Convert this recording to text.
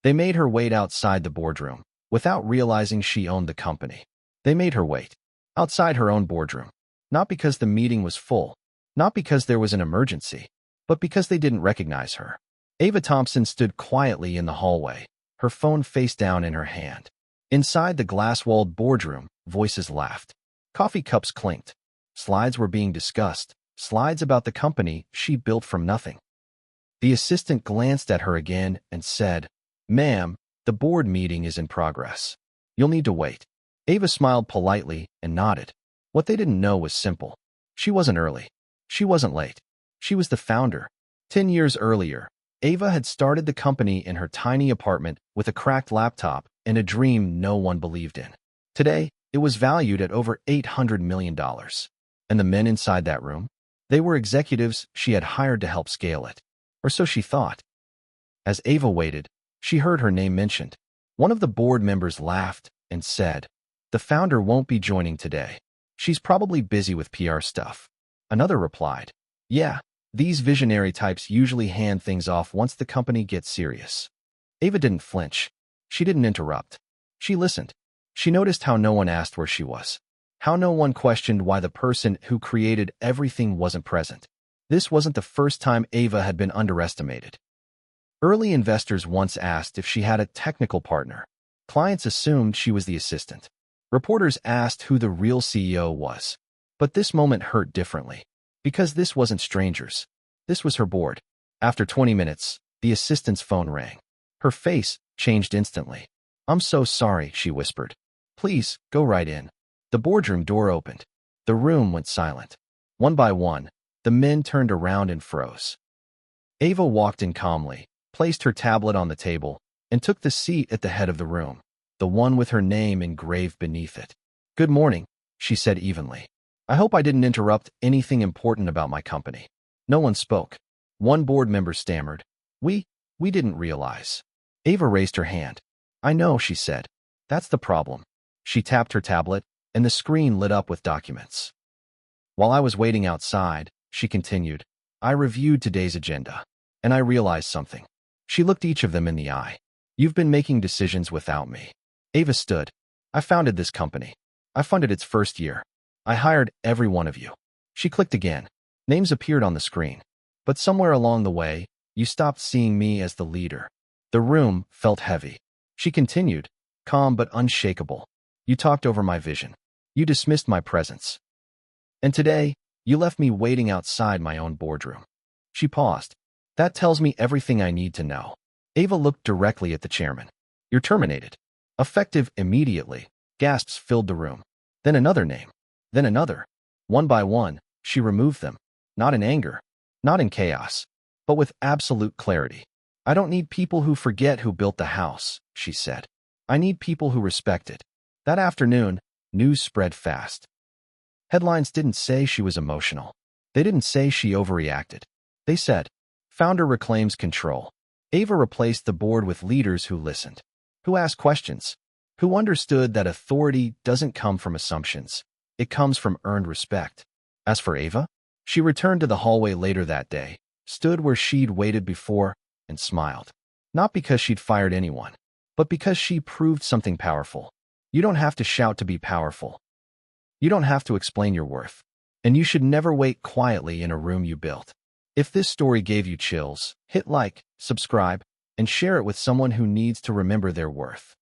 They made her wait outside the boardroom, without realizing she owned the company. They made her wait. Outside her own boardroom. Not because the meeting was full, not because there was an emergency, but because they didn't recognize her. Ava Thompson stood quietly in the hallway, her phone face down in her hand. Inside the glass-walled boardroom, voices laughed. Coffee cups clinked. Slides were being discussed, slides about the company she built from nothing. The assistant glanced at her again and said, "Ma'am, the board meeting is in progress. You'll need to wait." Ava smiled politely and nodded. What they didn't know was simple. She wasn't early. She wasn't late. She was the founder. 10 years earlier, Ava had started the company in her tiny apartment with a cracked laptop and a dream no one believed in. Today, it was valued at over $800 million. And the men inside that room? They were executives she had hired to help scale it. Or so she thought. As Ava waited, she heard her name mentioned. One of the board members laughed and said, "The founder won't be joining today. She's probably busy with PR stuff." Another replied, "Yeah, these visionary types usually hand things off once the company gets serious." Ava didn't flinch. She didn't interrupt. She listened. She noticed how no one asked where she was, how no one questioned why the person who created everything wasn't present. This wasn't the first time Ava had been underestimated. Early investors once asked if she had a technical partner. Clients assumed she was the assistant. Reporters asked who the real CEO was. But this moment hurt differently. Because this wasn't strangers. This was her board. After 20 minutes, the assistant's phone rang. Her face changed instantly. "I'm so sorry," she whispered. "Please, go right in." The boardroom door opened. The room went silent. One by one, the men turned around and froze. Ava walked in calmly, placed her tablet on the table, and took the seat at the head of the room, the one with her name engraved beneath it. "Good morning," she said evenly. "I hope I didn't interrupt anything important about my company." No one spoke. One board member stammered, We didn't realize." Ava raised her hand. "I know," she said. "That's the problem." She tapped her tablet, and the screen lit up with documents. "While I was waiting outside," she continued, "I reviewed today's agenda, and I realized something." She looked each of them in the eye. "You've been making decisions without me." Ava stood. "I founded this company. I funded its first year. I hired every one of you." She clicked again. Names appeared on the screen. "But somewhere along the way, you stopped seeing me as the leader." The room felt heavy. She continued, calm but unshakable. "You talked over my vision. You dismissed my presence. And today, you left me waiting outside my own boardroom." She paused. "That tells me everything I need to know." Ava looked directly at the chairman. "You're terminated." "Effective immediately." Gasps filled the room. Then another name. Then another. One by one, she removed them. Not in anger. Not in chaos. But with absolute clarity. "I don't need people who forget who built the house," she said. "I need people who respect it." That afternoon, news spread fast. Headlines didn't say she was emotional. They didn't say she overreacted. They said, "Founder reclaims control." Ava replaced the board with leaders who listened, who asked questions, who understood that authority doesn't come from assumptions. It comes from earned respect. As for Ava, she returned to the hallway later that day, stood where she'd waited before, and smiled. Not because she'd fired anyone, but because she proved something powerful. You don't have to shout to be powerful. You don't have to explain your worth. And you should never wait quietly in a room you built. If this story gave you chills, hit like, subscribe, and share it with someone who needs to remember their worth.